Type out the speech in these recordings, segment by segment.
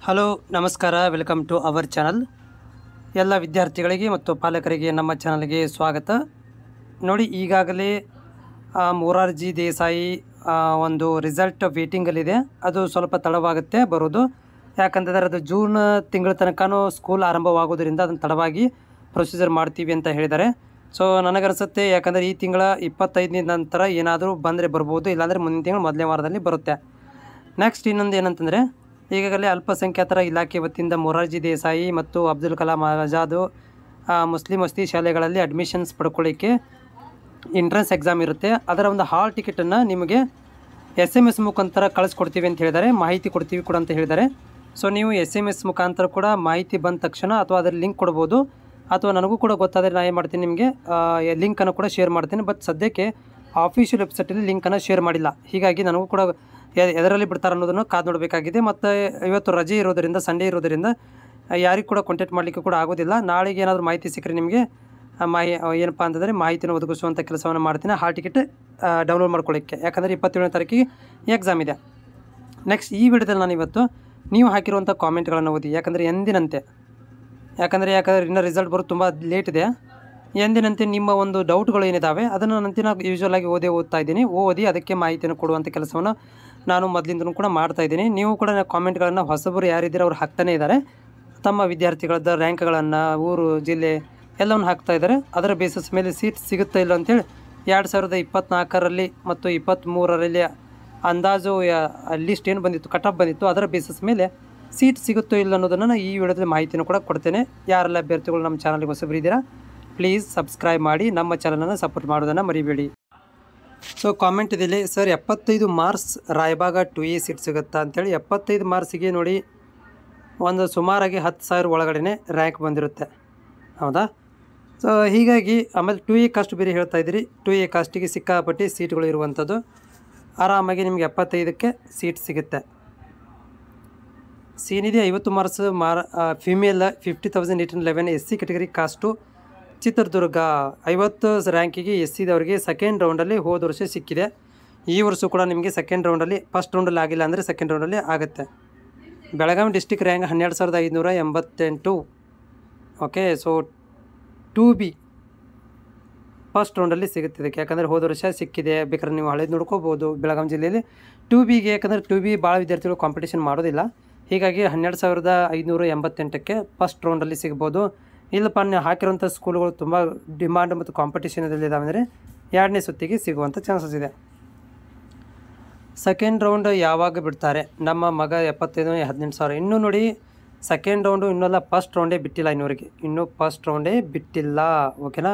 Hello ನಮಸ್ಕಾರ, welcome to our channel. ಎಲ್ಲ ವಿದ್ಯಾರ್ಥಿಗಳಿಗೆ ಮತ್ತು ಪಾಲಕರಿಗೆ ನಮ್ಮ ಚಾನಲ್ಗೆ ಸ್ವಾಗತ. ನೋಡಿ, ಈಗಾಗಲೇ ಮೊರಾರ್ಜಿ ದೇಸಾಯಿ ಒಂದು ರಿಸಲ್ಟ್ ವೇಟಿಂಗಲ್ಲಿದೆ. ಅದು ಸ್ವಲ್ಪ ತಡವಾಗುತ್ತೆ ಬರೋದು, ಯಾಕಂತಂದರೆ ಅದು ಜೂನ್ ತಿಂಗಳ ತನಕನೂ ಸ್ಕೂಲ್ ಆರಂಭವಾಗೋದ್ರಿಂದ ಅದನ್ನು ತಡವಾಗಿ ಪ್ರೊಸೀಜರ್ ಮಾಡ್ತೀವಿ ಅಂತ ಹೇಳಿದ್ದಾರೆ. ಸೊ ನನಗನ್ಸುತ್ತೆ, ಯಾಕಂದರೆ ಈ ತಿಂಗಳ 25ನೇ ನಂತರ ಏನಾದರೂ ಬಂದರೆ ಬರ್ಬೋದು, ಇಲ್ಲಾಂದರೆ ಮುಂದಿನ ತಿಂಗಳು ಮೊದಲನೇ ವಾರದಲ್ಲಿ ಬರುತ್ತೆ. ನೆಕ್ಸ್ಟ್ ಇನ್ನೊಂದು ಏನಂತಂದರೆ, ಈಗಾಗಲೇ ಅಲ್ಪಸಂಖ್ಯಾತರ ಇಲಾಖೆ ವತಿಯಿಂದ ಮೊರಾರ್ಜಿ ದೇಸಾಯಿ ಮತ್ತು ಅಬ್ದುಲ್ ಕಲಾಂ ಆಜಾದ್ ಮುಸ್ಲಿಂ ವಸತಿ ಶಾಲೆಗಳಲ್ಲಿ ಅಡ್ಮಿಷನ್ಸ್ ಪಡ್ಕೊಳ್ಳಿಕ್ಕೆ ಎಂಟ್ರೆನ್ಸ್ ಎಕ್ಸಾಮ್ ಇರುತ್ತೆ. ಅದರ ಒಂದು ಹಾಲ್ ಟಿಕೆಟನ್ನು ನಿಮಗೆ SMS ಮುಖಾಂತರ ಕಳಿಸ್ಕೊಡ್ತೀವಿ ಅಂತ ಹೇಳಿದ್ದಾರೆ, ಮಾಹಿತಿ ಕೊಡ್ತೀವಿ ಕೂಡ ಅಂತ ಹೇಳಿದ್ದಾರೆ. ಸೊ ನೀವು SMS ಮುಖಾಂತರ ಕೂಡ ಮಾಹಿತಿ ಬಂದ ತಕ್ಷಣ ಅಥವಾ ಅದರ ಲಿಂಕ್ ಕೊಡ್ಬೋದು, ಅಥವಾ ನನಗೂ ಕೂಡ ಗೊತ್ತಾದರೆ ನಾನು ಏನು ಮಾಡ್ತೀನಿ, ನಿಮಗೆ ಲಿಂಕನ್ನು ಕೂಡ ಶೇರ್ ಮಾಡ್ತೀನಿ. ಬಟ್ ಸದ್ಯಕ್ಕೆ ಆಫಿಷಿಯಲ್ ವೆಬ್ಸೈಟಲ್ಲಿ ಲಿಂಕನ್ನು ಶೇರ್ ಮಾಡಿಲ್ಲ. ಹೀಗಾಗಿ ನನಗೂ ಕೂಡ ಎದರಲ್ಲಿ ಬಿಡ್ತಾರೆ ಅನ್ನೋದನ್ನು ಕಾದು ನೋಡಬೇಕಾಗಿದೆ. ಮತ್ತು ಇವತ್ತು ರಜೆ ಇರೋದರಿಂದ, ಸಂಡೇ ಇರೋದರಿಂದ ಯಾರಿಗೂ ಕೂಡ ಕಾಂಟ್ಯಾಕ್ಟ್ ಮಾಡಲಿಕ್ಕೆ ಕೂಡ ಆಗೋದಿಲ್ಲ. ನಾಳೆಗೆ ಏನಾದರೂ ಮಾಹಿತಿ ಸಿಕ್ಕರೆ ನಿಮಗೆ ಏನಪ್ಪ ಅಂತಂದರೆ ಮಾಹಿತಿನ ಒದಗಿಸುವಂಥ ಕೆಲಸವನ್ನು ಮಾಡ್ತೀನಿ, ಹಾಲ್ ಟಿಕೆಟ್ ಡೌನ್ಲೋಡ್ ಮಾಡ್ಕೊಳ್ಳಿಕ್ಕೆ. ಯಾಕಂದರೆ 27ನೇ ತಾರೀಕಿಗೆ ಎಕ್ಸಾಮ್ ಇದೆ. ನೆಕ್ಸ್ಟ್ ಈ ವಿಡಿಯೋದಲ್ಲಿ ನಾನು ಇವತ್ತು ನೀವು ಹಾಕಿರುವಂಥ ಕಾಮೆಂಟ್ಗಳನ್ನು ಓದಿ, ಯಾಕಂದರೆ ಎಂದಿನಂತೆ ಇನ್ನೂ ರಿಸಲ್ಟ್ ಬರೋದು ತುಂಬ ಲೇಟ್ ಇದೆ. ಎಂದಿನಂತೆ ನಿಮ್ಮ ಒಂದು ಡೌಟ್ಗಳು ಏನಿದ್ದಾವೆ ಅದನ್ನು ನಾನು ಯೂಶ್ವಲಾಗಿ ಓದ್ತಾ ಇದ್ದೀನಿ. ಓದಿ ಅದಕ್ಕೆ ಮಾಹಿತಿಯನ್ನು ಕೊಡುವಂಥ ಕೆಲಸವನ್ನು ನಾನು ಮೊದಲಿಂದನೂ ಕೂಡ ಮಾಡ್ತಾಯಿದ್ದೀನಿ. ನೀವು ಕೂಡ ಕಾಮೆಂಟ್ಗಳನ್ನು ಹೊಸಬರು ಯಾರಿದ್ದೀರ ಅವ್ರು ಹಾಕ್ತಾನೇ ಇದ್ದಾರೆ. ತಮ್ಮ ವಿದ್ಯಾರ್ಥಿಗಳದ್ದು ರ್ಯಾಂಕ್ಗಳನ್ನು, ಊರು, ಜಿಲ್ಲೆ ಎಲ್ಲವನ್ನು ಹಾಕ್ತಾ ಇದ್ದಾರೆ. ಅದರ ಬೇಸಿಸ್ ಮೇಲೆ ಸೀಟ್ ಸಿಗುತ್ತಾ ಇಲ್ಲ ಅಂತೇಳಿ 2024ರಲ್ಲಿ ಮತ್ತು 23ರಲ್ಲಿ ಅಂದಾಜು ಲಿಸ್ಟ್ ಏನು ಬಂದಿತ್ತು, ಕಟ್ ಆಫ್ ಬಂದಿತ್ತು, ಅದರ ಬೇಸಿಸ್ ಮೇಲೆ ಸೀಟ್ ಸಿಗುತ್ತೋ ಇಲ್ಲ ಅನ್ನೋದನ್ನು ನಾನು ಈ ವಿಡಿಯೋದಲ್ಲಿ ಮಾಹಿತಿಯನ್ನು ಕೂಡ ಕೊಡ್ತೇನೆ. ಯಾರೆಲ್ಲ ಅಭ್ಯರ್ಥಿಗಳು ನಮ್ಮ ಚಾನಲ್ಗೆ ಹೊಸಬರು ಇದ್ದೀರಾ, ಪ್ಲೀಸ್ ಸಬ್ಸ್ಕ್ರೈಬ್ ಮಾಡಿ, ನಮ್ಮ ಚಾನಲನ್ನು ಸಪೋರ್ಟ್ ಮಾಡೋದನ್ನು ಮರಿಬೇಡಿ. ಸೊ ಕಾಮೆಂಟ್ ಇದಿಲ್ಲಿ, sir 75 marks Raybag 2A seat ಸಿಗುತ್ತಾ ಅಂತೇಳಿ. 75 ಮಾರ್ಕ್ಸಿಗೆ ನೋಡಿ ಒಂದು ಸುಮಾರಾಗಿ 10,000 ಒಳಗಡೆ ರ್ಯಾಂಕ್ ಬಂದಿರುತ್ತೆ, ಹೌದಾ? ಸೊ ಹೀಗಾಗಿ ಆಮೇಲೆ 2A ಕಾಸ್ಟ್ ಬೇರೆ ಹೇಳ್ತಾ ಇದ್ದೀರಿ. 2A ಕಾಸ್ಟಿಗೆ ಸಿಕ್ಕಾಪಟ್ಟಿ ಸೀಟ್ಗಳು ಇರುವಂಥದ್ದು. ಆರಾಮಾಗಿ ನಿಮಗೆ 75ಕ್ಕೆ ಸೀಟ್ ಸಿಗುತ್ತೆ. ಸೀನಿದೆ 50 marks female 50,811 SC category caste. Chitradurga 50 ರ್ಯಾಂಕಿಗೆ SCದವರಿಗೆ ಸೆಕೆಂಡ್ ರೌಂಡಲ್ಲಿ ಹೋದ ವರ್ಷ ಸಿಕ್ಕಿದೆ. ಈ ವರ್ಷ ಕೂಡ ನಿಮಗೆ ಸೆಕೆಂಡ್ ರೌಂಡಲ್ಲಿ, ಫಸ್ಟ್ ರೌಂಡಲ್ಲಿ ಆಗಿಲ್ಲ ಅಂದರೆ ಸೆಕೆಂಡ್ ರೌಂಡಲ್ಲಿ ಆಗುತ್ತೆ. Belagavi district rank 12,588. Okay, so 2B first ರೌಂಡಲ್ಲಿ ಸಿಗುತ್ತೆ ಇದಕ್ಕೆ, ಯಾಕಂದರೆ ಹೋದ ವರ್ಷ ಸಿಕ್ಕಿದೆ. ಬೇಕಾದ್ರೆ ನೀವು ಹಳೇದು ನೋಡ್ಕೋಬೋದು ಬೆಳಗಾವಿ ಜಿಲ್ಲೆಯಲ್ಲಿ 2Bಗೆ. ಯಾಕಂದರೆ 2B ಭಾಳ ವಿದ್ಯಾರ್ಥಿಗಳು ಕಾಂಪಿಟೇಷನ್ ಮಾಡೋದಿಲ್ಲ, ಹೀಗಾಗಿ 12,588ಕ್ಕೆ ಫಸ್ಟ್ ರೌಂಡಲ್ಲಿ ಸಿಗ್ಬೋದು. ಇಲ್ಲಪ್ಪ ನೀವು ಹಾಕಿರೋಂಥ ಸ್ಕೂಲ್ಗಳು ತುಂಬ ಡಿಮಾಂಡ್ ಮತ್ತು ಕಾಂಪಿಟೇಷನದಲ್ಲಿದ್ದಾವೆ ಅಂದರೆ 2ನೇ ಸುತ್ತಿಗೆ ಸಿಗುವಂಥ ಚಾನ್ಸಸ್ ಇದೆ. ಸೆಕೆಂಡ್ ರೌಂಡ್ ಯಾವಾಗ ಬಿಡ್ತಾರೆ? ನಮ್ಮ ಮಗ 75,000 ಇನ್ನೂ ನೋಡಿ, ಸೆಕೆಂಡ್ ರೌಂಡು ಇನ್ನೆಲ್ಲ ಫಸ್ಟ್ ರೌಂಡೇ ಬಿಟ್ಟಿಲ್ಲ ಇನ್ನೂರಿಗೆ, ಇನ್ನೂ ಫಸ್ಟ್ ರೌಂಡೇ ಬಿಟ್ಟಿಲ್ಲ. ಓಕೆನಾ?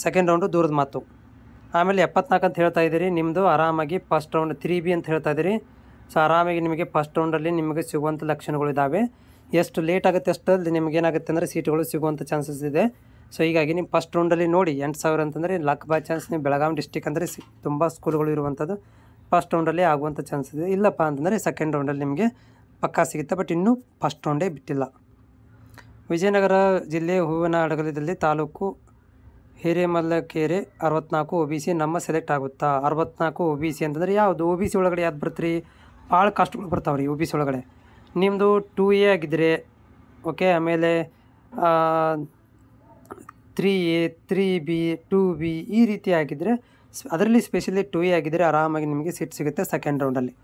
ಸೆಕೆಂಡ್ ರೌಂಡು ದೂರದ ಮಾತು. ಆಮೇಲೆ 74 ಅಂತ ಹೇಳ್ತಾ ಇದ್ದೀರಿ, ನಿಮ್ಮದು ಆರಾಮಾಗಿ ಫಸ್ಟ್ ರೌಂಡ್ 3B ಅಂತ ಹೇಳ್ತಾ ಇದ್ದೀರಿ. ಸೊ ಆರಾಮಾಗಿ ನಿಮಗೆ ಫಸ್ಟ್ ರೌಂಡಲ್ಲಿ ನಿಮಗೆ ಸಿಗುವಂಥ ಲಕ್ಷಣಗಳಿದ್ದಾವೆ. ಎಷ್ಟು ಲೇಟ್ ಆಗುತ್ತೆ ಅಷ್ಟಲ್ಲಿ ನಿಮಗೇನಾಗುತ್ತೆ ಅಂದರೆ ಸೀಟುಗಳು ಸಿಗುವಂಥ ಚಾನ್ಸಸ್ ಇದೆ. ಸೊ ಹೀಗಾಗಿ ನೀವು ಫಸ್ಟ್ ರೌಂಡಲ್ಲಿ ನೋಡಿ 8,000 ಅಂತಂದರೆ ಲಕ್ ಬೈ ಚಾನ್ಸ್. ನೀವು ಬೆಳಗಾವಿ ಡಿಸ್ಟಿಕ್ ಅಂದರೆ ತುಂಬ ಸ್ಕೂಲ್ಗಳು ಇರುವಂಥದ್ದು, ಫಸ್ಟ್ ರೌಂಡಲ್ಲಿ ಆಗುವಂಥ ಚಾನ್ಸಸ್ ಇದೆ. ಇಲ್ಲಪ್ಪ ಅಂತಂದರೆ ಸೆಕೆಂಡ್ ರೌಂಡಲ್ಲಿ ನಿಮಗೆ ಪಕ್ಕಾ ಸಿಗುತ್ತೆ, ಬಟ್ ಇನ್ನೂ ಫಸ್ಟ್ ರೌಂಡೇ ಬಿಟ್ಟಿಲ್ಲ. ವಿಜಯನಗರ ಜಿಲ್ಲೆ ಹೂವಿನಹಡಗಲಿಯಲ್ಲಿ ತಾಲೂಕು ಹಿರೇಮಲ್ಲಕೆರೆ 64 OBC ನಮ್ಮ ಸೆಲೆಕ್ಟ್ ಆಗುತ್ತಾ? 64 OBC ಅಂತಂದರೆ ಯಾವುದು? OBC ಒಳಗಡೆ ಯಾವ್ದು ಬರ್ತೀರಿ? ಭಾಳ ಕಾಸ್ಟ್ಗಳು ಬರ್ತಾವೆ ರೀ OBC ಒಳಗಡೆ. ನಿಮ್ಮದು 2A ಆಗಿದ್ದರೆ ಓಕೆ, ಆಮೇಲೆ 3A 3B 2B ಈ ರೀತಿ ಆಗಿದ್ದರೆ, ಅದರಲ್ಲಿ ಸ್ಪೆಷಲಿ 2A ಆಗಿದ್ದರೆ ಆರಾಮಾಗಿ ನಿಮಗೆ ಸೀಟ್ ಸಿಗುತ್ತೆ ಸೆಕೆಂಡ್ ರೌಂಡಲ್ಲಿ.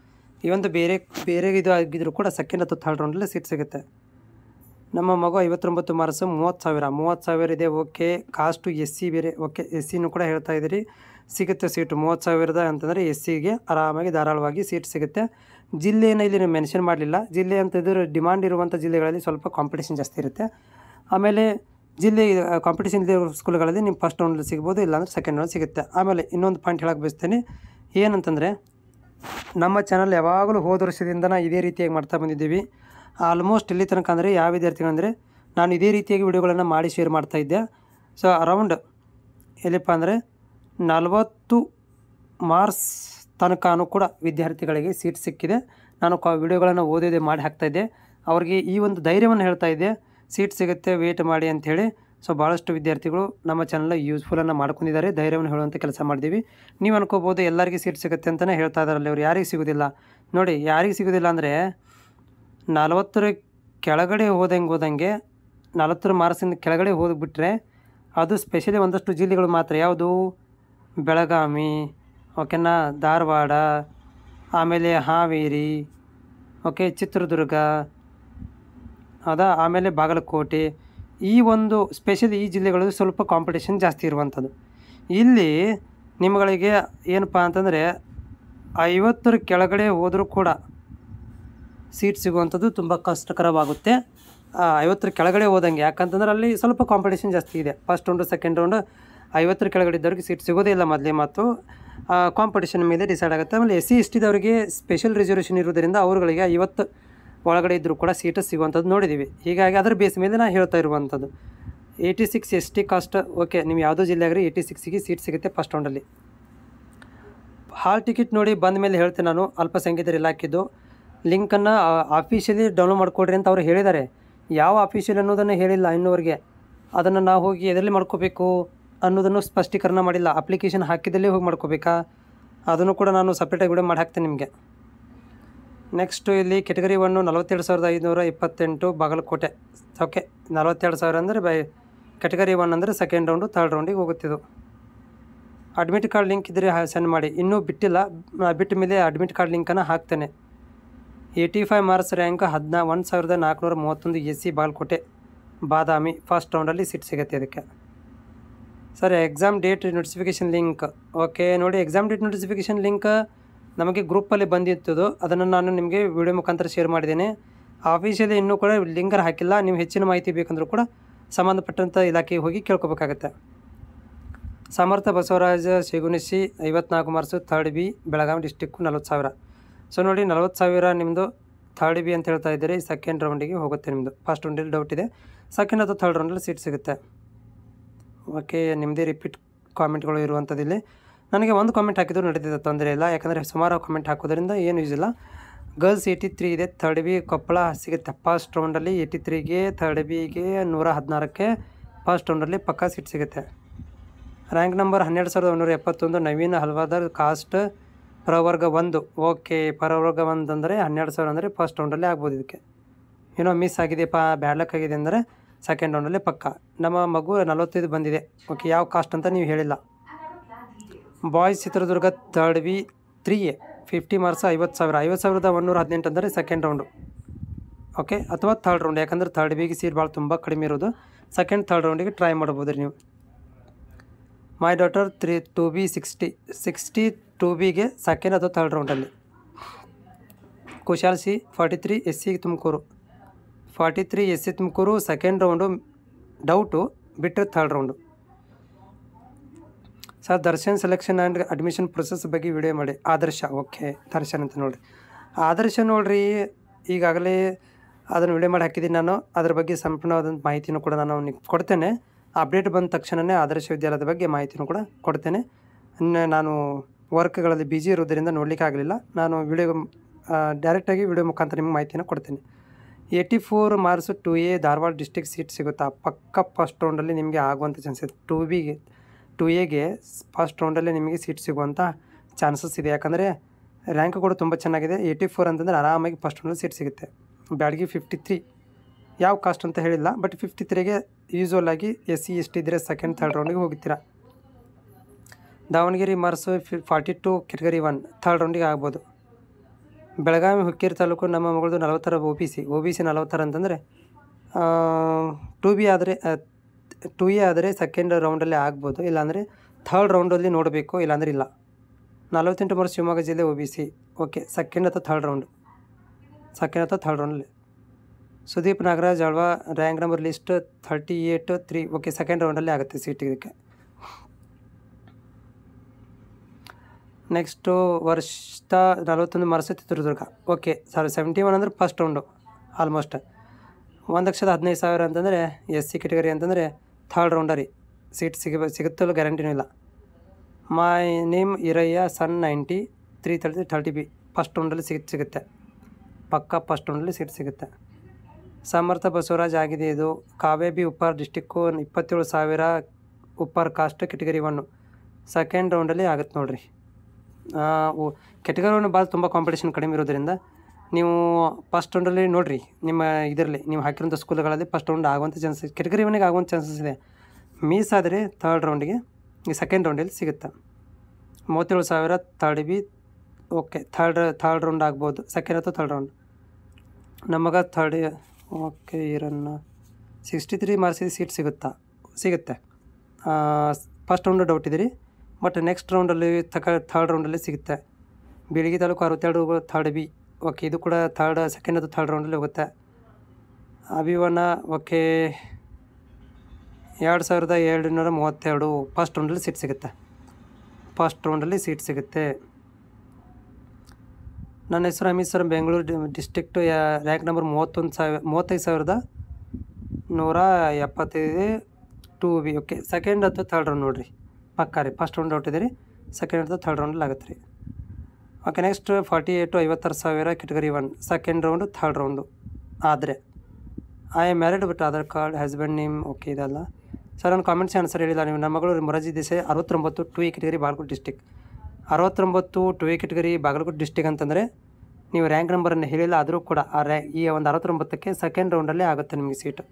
ಈ ಒಂದು ಬೇರೆ ಇದು ಆಗಿದ್ದರೂ ಕೂಡ ಸೆಕೆಂಡ್ ಅಥವಾ ಥರ್ಡ್ ರೌಂಡಲ್ಲಿ ಸೀಟ್ ಸಿಗುತ್ತೆ. ನಮ್ಮ ಮಗು 59 ಮಾರ್ಕ್ಸ್ 30,000 ಇದೆ. ಓಕೆ, ಕಾಸ್ಟು SC ಬೇರೆ. ಓಕೆ, SCನೂ ಕೂಡ ಹೇಳ್ತಾ ಇದ್ದೀರಿ, ಸಿಗುತ್ತೆ ಸೀಟು 30,000 ಅಂತಂದರೆ SCಗೆ ಆರಾಮಾಗಿ ಧಾರಾಳವಾಗಿ ಸೀಟ್ ಸಿಗುತ್ತೆ. ಜಿಲ್ಲೆಯನ್ನು ಇಲ್ಲಿ ನೀವು ಮೆನ್ಷನ್ ಮಾಡಲಿಲ್ಲ. ಜಿಲ್ಲೆ ಅಂತಂದರೆ ಡಿಮಾಂಡ್ ಇರುವಂಥ ಜಿಲ್ಲೆಗಳಲ್ಲಿ ಸ್ವಲ್ಪ ಕಾಂಪಿಟೇಷನ್ ಜಾಸ್ತಿ ಇರುತ್ತೆ. ಆಮೇಲೆ ಜಿಲ್ಲೆ ಕಾಂಪಿಟೇಷನ್ ಇರೋ ಸ್ಕೂಲ್ಗಳಲ್ಲಿ ನಿಮ್ಮ ಫಸ್ಟ್ ರೌಂಡಲ್ಲಿ ಸಿಗ್ಬೋದು, ಇಲ್ಲಾಂದರೆ ಸೆಕೆಂಡ್ ರೌಂಡ್ ಸಿಗುತ್ತೆ. ಆಮೇಲೆ ಇನ್ನೊಂದು ಪಾಯಿಂಟ್ ಹೇಳಕ್ಕೆ ಬಯಸ್ತೇನೆ, ಏನಂತಂದರೆ ನಮ್ಮ ಚಾನಲ್ ಯಾವಾಗಲೂ ಹೋದ ವರ್ಷದಿಂದ ಇದೇ ರೀತಿಯಾಗಿ ಮಾಡ್ತಾ ಬಂದಿದ್ದೀವಿ. ಆಲ್ಮೋಸ್ಟ್ ಇಲ್ಲಿ ತನಕ ಅಂದರೆ ಯಾವ ವಿದ್ಯಾರ್ಥಿಗಳಂದರೆ ನಾನು ಇದೇ ರೀತಿಯಾಗಿ ವಿಡಿಯೋಗಳನ್ನು ಮಾಡಿ ಶೇರ್ ಮಾಡ್ತಾಯಿದ್ದೆ. ಸೊ ಅರೌಂಡ್ ಎಲ್ಲಿಪ್ಪ ಅಂದರೆ 40 ಮಾರ್ಕ್ಸ್ ತನಕನೂ ಕೂಡ ವಿದ್ಯಾರ್ಥಿಗಳಿಗೆ ಸೀಟ್ ಸಿಕ್ಕಿದೆ. ನಾನು ವಿಡಿಯೋಗಳನ್ನು ಓದಿದೆ ಮಾಡಿ ಹಾಕ್ತಾಯಿದ್ದೆ. ಅವ್ರಿಗೆ ಈ ಒಂದು ಧೈರ್ಯವನ್ನು ಹೇಳ್ತಾ ಇದ್ದೆ, ಸೀಟ್ ಸಿಗುತ್ತೆ ವೇಟ್ ಮಾಡಿ ಅಂಥೇಳಿ. ಸೊ ಭಾಳಷ್ಟು ವಿದ್ಯಾರ್ಥಿಗಳು ನಮ್ಮ ಚಾನಲ್ನ ಯೂಸ್ಫುಲ್ಲನ್ನು ಮಾಡ್ಕೊಂಡಿದ್ದಾರೆ, ಧೈರ್ಯವನ್ನು ಹೇಳುವಂಥ ಕೆಲಸ ಮಾಡಿದ್ದೀವಿ. ನೀವು ಅನ್ಕೋಬೋದು ಎಲ್ಲರಿಗೂ ಸೀಟ್ ಸಿಗುತ್ತೆ ಅಂತಲೇ ಹೇಳ್ತಾ ಇದ್ದಾರಲ್ಲಿ, ಅವ್ರು ಯಾರಿಗೆ ಸಿಗೋದಿಲ್ಲ ನೋಡಿ. ಯಾರಿಗೆ ಸಿಗೋದಿಲ್ಲ ಅಂದರೆ 40 ಕೆಳಗಡೆ ಹೋದಂಗೆ 40 ಮಾರ್ಕ್ಸಿಂದ ಕೆಳಗಡೆ ಹೋಗಿಬಿಟ್ರೆ ಅದು ಸ್ಪೆಷಲಿ ಒಂದಷ್ಟು ಜಿಲ್ಲೆಗಳು ಮಾತ್ರ. ಯಾವುದು? ಬೆಳಗಾವಿ, ಓಕೆನಾ, ಧಾರವಾಡ, ಆಮೇಲೆ ಹಾವೇರಿ, ಓಕೆ, ಚಿತ್ರದುರ್ಗ, ಹೌದಾ, ಆಮೇಲೆ ಬಾಗಲಕೋಟೆ. ಈ ಒಂದು ಸ್ಪೆಷಲಿ ಈ ಜಿಲ್ಲೆಗಳು ಸ್ವಲ್ಪ ಕಾಂಪಿಟೇಷನ್ ಜಾಸ್ತಿ ಇರುವಂಥದ್ದು. ಇಲ್ಲಿ ನಿಮ್ಮಗಳಿಗೆ ಏನಪ್ಪ ಅಂತಂದರೆ 50 ಕೆಳಗಡೆ ಹೋದರೂ ಕೂಡ ಸೀಟ್ ಸಿಗುವಂಥದ್ದು ತುಂಬ ಕಷ್ಟಕರವಾಗುತ್ತೆ. 50 ಕೆಳಗಡೆ ಹೋದಂಗೆ, ಯಾಕಂತಂದ್ರೆ ಅಲ್ಲಿ ಸ್ವಲ್ಪ ಕಾಂಪಿಟೇಷನ್ ಜಾಸ್ತಿ ಇದೆ. ಫಸ್ಟ್ ರೌಂಡು ಸೆಕೆಂಡ್ ರೌಂಡು 50 ಕೆಳಗಡೆ ಇದ್ದವ್ರಿಗೆ ಸೀಟ್ ಸಿಗೋದೇ ಇಲ್ಲ ಮೊದಲೇ ಮಾತು. ಕಾಂಪಿಟೇಷನ್ ಮೇಲೆ ಡಿಸೈಡ್ ಆಗುತ್ತೆ. ಆಮೇಲೆ SC ST ದವರಿಗೆ ಸ್ಪೆಷಲ್ ರಿಸರ್ವೇಷನ್ ಇರೋದರಿಂದ ಅವರುಗಳಿಗೆ 50 ಒಳಗಡೆ ಇದ್ದರೂ ಕೂಡ ಸೀಟು ಸಿಗುವಂಥದ್ದು ನೋಡಿದ್ದೀವಿ. ಹೀಗಾಗಿ ಅದರ ಬೇಸ್ ಮೇಲೆ ನಾನು ಹೇಳ್ತಾ ಇರುವಂಥದ್ದು. 86 ST ಕಾಸ್ಟ್, ಓಕೆ, ನೀವು ಯಾವುದೋ ಜಿಲ್ಲೆ ಆಗಿರಿ 86ಗೆ ಸೀಟ್ ಸಿಗುತ್ತೆ ಫಸ್ಟ್ ರೌಂಡಲ್ಲಿ. ಹಾಲ್ ಟಿಕೆಟ್ ನೋಡಿ ಬಂದ ಮೇಲೆ ಹೇಳ್ತೇನೆ ನಾನು. ಅಲ್ಪಸಂಖ್ಯಾತರ ಇಲಾಖೆದು ಲಿಂಕನ್ನು ಆಫೀಷಿಯಲಿ ಡೌನ್ಲೋಡ್ ಮಾಡಿಕೊಡ್ರಿ ಅಂತ ಅವ್ರು ಹೇಳಿದ್ದಾರೆ. ಯಾವ ಆಫೀಷಿಯಲ್ ಅನ್ನೋದನ್ನು ಹೇಳಿಲ್ಲ ಇನ್ನೂವರೆಗೆ. ಅದನ್ನು ನಾವು ಹೋಗಿ ಎದರಲ್ಲಿ ಮಾಡ್ಕೋಬೇಕು ಅನ್ನೋದನ್ನು ಸ್ಪಷ್ಟೀಕರಣ ಮಾಡಿಲ್ಲ. ಅಪ್ಲಿಕೇಶನ್ ಹಾಕಿದಲ್ಲಿ ಹೋಗಿ ಮಾಡ್ಕೋಬೇಕಾ, ಅದನ್ನು ಕೂಡ ನಾನು ಸಪ್ರೇಟಾಗಿ ವಿಡಿಯೋ ಮಾಡಿ ಹಾಕ್ತೇನೆ ನಿಮಗೆ. ನೆಕ್ಸ್ಟು ಇಲ್ಲಿ ಕೆಟಗರಿ 1 42,528 ಬಾಗಲಕೋಟೆ. ಓಕೆ, 42,000 ಅಂದರೆ ಕೆಟಗರಿ 1 ಅಂದರೆ ಸೆಕೆಂಡ್ ರೌಂಡು ಥರ್ಡ್ ರೌಂಡಿಗೆ ಹೋಗುತ್ತಿದ್ದು. ಅಡ್ಮಿಟ್ ಕಾರ್ಡ್ ಲಿಂಕ್ ಇದ್ದರೆ ಸೆಂಡ್ ಮಾಡಿ. ಇನ್ನೂ ಬಿಟ್ಟಿಲ್ಲ, ಬಿಟ್ಟ ಮೇಲೆ ಅಡ್ಮಿಟ್ ಕಾರ್ಡ್ ಲಿಂಕನ್ನು ಹಾಕ್ತೇನೆ. 85 ಮಾರ್ಕ್ಸ್ ರ್ಯಾಂಕ್ 1431 SC ಬಾಗಲಕೋಟೆ ಬಾದಾಮಿ ಫಸ್ಟ್ ರೌಂಡಲ್ಲಿ ಸೀಟ್ ಸಿಗುತ್ತೆ ಇದಕ್ಕೆ. Sir, exam date notification link, okay ನೋಡಿ, ಎಕ್ಸಾಮ್ ಡೇಟ್ ನೋಟಿಫಿಕೇಷನ್ ಲಿಂಕ್ ನಮಗೆ ಗ್ರೂಪಲ್ಲಿ ಬಂದಿತ್ತು. ಅದನ್ನು ನಾನು ನಿಮಗೆ ವಿಡಿಯೋ ಮುಖಾಂತರ ಶೇರ್ ಮಾಡಿದ್ದೇನೆ. ಆಫೀಷಿಯಲಿ ಇನ್ನೂ ಕೂಡ ಲಿಂಕರ್ ಹಾಕಿಲ್ಲ. ನೀವು ಹೆಚ್ಚಿನ ಮಾಹಿತಿ ಬೇಕಂದ್ರೂ ಕೂಡ ಸಂಬಂಧಪಟ್ಟಂಥ ಇಲಾಖೆಗೆ ಹೋಗಿ ಕೇಳ್ಕೊಬೇಕಾಗತ್ತೆ. Samarth Basavaraja Shigunishi 54 marks third B Belagavi district 40,000. So ನೋಡಿ, 40,000 ನಿಮ್ಮದು ಥರ್ಡ್ ಬಿ ಅಂತ ಹೇಳ್ತಾ ಇದ್ದೀರಿ. ಸೆಕೆಂಡ್ ರೌಂಡಿಗೆ ಹೋಗುತ್ತೆ ನಿಮ್ಮದು. ಫಸ್ಟ್ ರೌಂಡಲ್ಲಿ ಡೌಟ್ ಇದೆ, ಸೆಕೆಂಡ್ ಅಥವಾ ಥರ್ಡ್ ರೌಂಡಲ್ಲಿ ಸೀಟ್ ಸಿಗುತ್ತೆ. ಓಕೆ, ನಿಮ್ಮದೇ ರಿಪೀಟ್ ಕಾಮೆಂಟ್ಗಳು ಇರುವಂಥದ್ದು. ಇಲ್ಲಿ ನನಗೆ ಒಂದು ಕಾಮೆಂಟ್ ಹಾಕಿದ್ರು ನಡೀತಿದೆ, ತೊಂದರೆ ಇಲ್ಲ. ಯಾಕಂದರೆ ಸುಮಾರು ಕಾಮೆಂಟ್ ಹಾಕೋದ್ರಿಂದ ಏನು ಯೂಸ್ ಇಲ್ಲ. ಗರ್ಲ್ಸ್ 83 ಇದೆ, ಥರ್ಡ್ ಬಿ ಕೊಪ್ಪಳ ಸಿಗುತ್ತೆ ಫಸ್ಟ್ ರೌಂಡಲ್ಲಿ. 83ಗೆ ಥರ್ಡ್ ಬಿಗೆ 116ಕ್ಕೆ ಫಸ್ಟ್ ರೌಂಡಲ್ಲಿ ಪಕ್ಕಾ ಸೀಟ್ ಸಿಗುತ್ತೆ. ರ್ಯಾಂಕ್ ನಂಬರ್ 12,171 ನವೀನ್ ಹಲ್ವಾದರ್, ಕಾಸ್ಟ್ ಪ್ರವರ್ಗ 1. ಓಕೆ, ಪ್ರವರ್ಗ 1 ಅಂದರೆ 12,000 ಅಂದರೆ ಫಸ್ಟ್ ರೌಂಡಲ್ಲಿ ಆಗ್ಬೋದು. ಇದಕ್ಕೆ ಏನೋ ಮಿಸ್ ಆಗಿದೆಯಪ್ಪ, ಬ್ಯಾಡ್ ಲಕ್ ಆಗಿದೆ ಅಂದರೆ ಸೆಕೆಂಡ್ ರೌಂಡಲ್ಲಿ ಪಕ್ಕ. ನಮ್ಮ ಮಗು 45 ಬಂದಿದೆ. ಓಕೆ, ಯಾವ ಕಾಸ್ಟ್ ಅಂತ ನೀವು ಹೇಳಿಲ್ಲ. Boys Chitradurga third B 3A 50 marks 50,000. 50,118 ಅಂದರೆ ಸೆಕೆಂಡ್ ರೌಂಡು. ಓಕೆ, ಅಥವಾ ಥರ್ಡ್ ರೌಂಡ್, ಯಾಕಂದರೆ ಥರ್ಡ್ ಬಿಗೆ ಸೀಟ್ ಭಾಳ ತುಂಬ ಕಡಿಮೆ ಇರೋದು. ಸೆಕೆಂಡ್ ಥರ್ಡ್ ರೌಂಡಿಗೆ ಟ್ರೈ ಮಾಡ್ಬೋದು ರೀ ನೀವು. ಮೈ ಡಾಟರ್ 2B 60 2Bಗೆ ಸೆಕೆಂಡ್ ಅಥವಾ ಥರ್ಡ್ ರೌಂಡಲ್ಲಿ. Kushal C 43 SC Tumakuru 43 SC Tumakuru second round doubt, ಬಿಟ್ಟರೆ third round. Sir, Darshan selection and admission process ಬಗ್ಗೆ ವಿಡಿಯೋ ಮಾಡಿ. ಆದರ್ಶ, ಓಕೆ, ದರ್ಶನ್ ಅಂತ ನೋಡಿರಿ. ಆದರ್ಶ ನೋಡಿರಿ, ಈಗಾಗಲೇ ಅದನ್ನು ವಿಡಿಯೋ ಮಾಡಿ ಹಾಕಿದ್ದೀನಿ ನಾನು. ಅದ್ರ ಬಗ್ಗೆ ಸಂಪೂರ್ಣವಾದಂಥ ಮಾಹಿತಿನೂ ಕೂಡ ನಾನು ಕೊಡ್ತೇನೆ. ಅಪ್ಡೇಟ್ ಬಂದ ತಕ್ಷಣವೇ ಆದರ್ಶ ವಿದ್ಯಾಲಯದ ಬಗ್ಗೆ ಮಾಹಿತಿನೂ ಕೂಡ ಕೊಡ್ತೇನೆ. ನಾನು ವರ್ಕ್ಗಳಲ್ಲಿ ಬಿಜಿ ಇರೋದರಿಂದ ನೋಡಲಿಕ್ಕೆ ಆಗಲಿಲ್ಲ. ನಾನು ವಿಡಿಯೋ ಡೈರೆಕ್ಟಾಗಿ ವಿಡಿಯೋ ಮುಖಾಂತರ ನಿಮಗೆ ಮಾಹಿತಿನ ಕೊಡ್ತೇನೆ. 84 marks 2A Dharwad district seat ಸಿಗುತ್ತಾ? ಪಕ್ಕ ಫಸ್ಟ್ ರೌಂಡಲ್ಲಿ ನಿಮಗೆ ಆಗುವಂಥ ಚಾನ್ಸ್ ಇದೆ. 2Aಗೆ ಫಸ್ಟ್ ರೌಂಡಲ್ಲಿ ನಿಮಗೆ ಸೀಟ್ ಸಿಗುವಂಥ ಚಾನ್ಸಸ್ ಇದೆ. ಯಾಕಂದರೆ ರ್ಯಾಂಕ್ ಕೂಡ ತುಂಬ ಚೆನ್ನಾಗಿದೆ. 84 ಅಂತಂದರೆ ಆರಾಮಾಗಿ ಫಸ್ಟ್ ರೌಂಡಲ್ಲಿ ಸೀಟ್ ಸಿಗುತ್ತೆ. ಬ್ಯಾಡ್ಗಿ 53 ಯಾವ ಕಾಸ್ಟ್ ಅಂತ ಹೇಳಿಲ್ಲ, ಬಟ್ 53ಗೆ ಯೂಸ್ವಲ್ ಆಗಿ SC ST ಇದ್ದರೆ ಸೆಕೆಂಡ್ ಥರ್ಡ್ ರೌಂಡಿಗೆ ಹೋಗ್ತೀರಾ. ದಾವಣಗೆರೆ ಮಾರ್ಕ್ಸು 42 ಕೆಟಗರಿ 1 ಥರ್ಡ್ ರೌಂಡಿಗೆ ಆಗ್ಬೋದು. ಬೆಳಗಾವಿ ಹುಕ್ಕೇರಿ ತಾಲೂಕು ನಮ್ಮ ಮಗಳದು 40 OBC 40 ಅಂತಂದರೆ 2A ಆದರೆ ಸೆಕೆಂಡ್ ರೌಂಡಲ್ಲಿ ಆಗ್ಬೋದು, ಇಲ್ಲಾಂದರೆ ಥರ್ಡ್ ರೌಂಡಲ್ಲಿ ನೋಡಬೇಕು, ಇಲ್ಲಾಂದರೆ ಇಲ್ಲ. 48 ಮಾರ್ಕ್ಸ್ ಶಿವಮೊಗ್ಗ ಜಿಲ್ಲೆ OBC, ಓಕೆ, ಸೆಕೆಂಡ್ ಅಥವಾ ಥರ್ಡ್ ರೌಂಡಲ್ಲಿ. Sudeep Nagaraj Alva rank number list 38 3, okay, second ರೌಂಡಲ್ಲಿ ಆಗುತ್ತೆ ಸೀಟ್ ಇದಕ್ಕೆ. ನೆಕ್ಸ್ಟು ವರ್ಷ 41 ಮಾರ್ಕ್ಸ್ ಚಿತ್ರದುರ್ಗ, ಓಕೆ, 71 ಅಂದರೆ ಫಸ್ಟ್ ರೌಂಡು ಆಲ್ಮೋಸ್ಟ್. 1,15,000 ಅಂತಂದರೆ SC ಕೆಟಗರಿ ಅಂತಂದರೆ ಥರ್ಡ್ ರೌಂಡರಿ ಸೀಟ್ ಸಿಗುತ್ತಲ್ಲ, ಗ್ಯಾರಂಟಿನೂ ಇಲ್ಲ. My name Irayya son 90 330 B first ರೌಂಡಲ್ಲಿ ಸೀಟ್ ಸಿಗುತ್ತೆ, ಪಕ್ಕ ಫಸ್ಟ್ ರೌಂಡಲ್ಲಿ ಸೀಟ್ ಸಿಗುತ್ತೆ. ಸಮರ್ಥ ಬಸವರಾಜ್ ಆಗಿದೆ ಇದು. ಕಾವೇ B Uppar district 27,000 Uppar caste category 1 second ರೌಂಡಲ್ಲಿ ಆಗುತ್ತೆ ನೋಡಿರಿ. ಕೆಟಗರಿ 1 ಭಾಳ ತುಂಬ ಕಾಂಪಿಟೇಷನ್ ಕಡಿಮೆ ಇರೋದ್ರಿಂದ ನೀವು ಫಸ್ಟ್ ರೌಂಡಲ್ಲಿ ನೋಡಿರಿ, ನಿಮ್ಮ ಇದರಲ್ಲಿ ನೀವು ಹಾಕಿರೋಂಥ ಸ್ಕೂಲ್ಗಳಲ್ಲಿ ಫಸ್ಟ್ ರೌಂಡ್ ಆಗುವಂಥ ಚಾನ್ಸಸ್, ಕೆಟಗರಿ ಒನ್ಗೆ ಆಗುವಂಥ ಚಾನ್ಸಸ್ ಇದೆ. ಮಿಸ್ ಆದರೆ ಥರ್ಡ್ ರೌಂಡಿಗೆ ಈ ಸೆಕೆಂಡ್ ರೌಂಡಲ್ಲಿ ಸಿಗುತ್ತೆ. 37,000 third B. Okay, third round ಆಗ್ಬೋದು, ಸೆಕೆಂಡ್ ಅಥವಾ ಥರ್ಡ್ ರೌಂಡ್. ನಮಗೆ ಥರ್ಡ್ ಓಕೆ ಇರನ್ನು 63 ಮಾರ್ಕ್ಸಿಗೆ ಸೀಟ್ ಸಿಗುತ್ತೆ. ಫಸ್ಟ್ ರೌಂಡು ಡೌಟ್ ಇದೆ ರೀ, ಬಟ್ ನೆಕ್ಸ್ಟ್ ರೌಂಡಲ್ಲಿ ಥರ್ಡ್ ರೌಂಡಲ್ಲಿ ಸಿಗುತ್ತೆ. Bilagi taluk 62 third B. Okay, ಇದು ಕೂಡ ಸೆಕೆಂಡ್ ಅಥವಾ ಥರ್ಡ್ ರೌಂಡಲ್ಲಿ ಹೋಗುತ್ತೆ. ಅಭಿವನ ಓಕೆ 2,732 ಫಸ್ಟ್ ರೌಂಡಲ್ಲಿ ಸೀಟ್ ಸಿಗುತ್ತೆ. ನನ್ನ ಹೆಸರು Amit sir, Bengaluru district, rank number 35,175 2 B. Okay, second ಅಥವಾ ಥರ್ಡ್ ರೌಂಡ್ ನೋಡಿರಿ ಪಕ್ಕಾ ರೀ. ಫಸ್ಟ್ ರೌಂಡ್ ಔಟ್ ಇದೆ ರೀ, ಸೆಕೆಂಡ್ ಅಥವಾ ಥರ್ಡ್ ರೌಂಡಲ್ಲಿ ಆಗುತ್ತೆ ರೀ. Okay, next 56,000 category 1 second round third round ಆದರೆ I am married but Aadhaar card husband name. Okay, ಇದಲ್ಲ ಸರ್. ನಾನು ಕಾಮೆಂಟ್ಸ್ ಆನ್ಸರ್ ಹೇಳಿಲ್ಲ. ನೀವು ನಮ್ಮ ಮಗಳು Morarji Desai 69 2 A category Bagalkote district. 69 2 A category Bagalkote district ಅಂತಂದರೆ ನೀವು ರ್ಯಾಂಕ್ ನಂಬರನ್ನು ಹೇಳಿಲ್ಲ, ಆದರೂ ಕೂಡ ಈ ಒಂದು 69ಕ್ಕೆ ಸೆಕೆಂಡ್ ರೌಂಡಲ್ಲೇ ಆಗುತ್ತೆ ನಿಮಗೆ ಸೀಟು.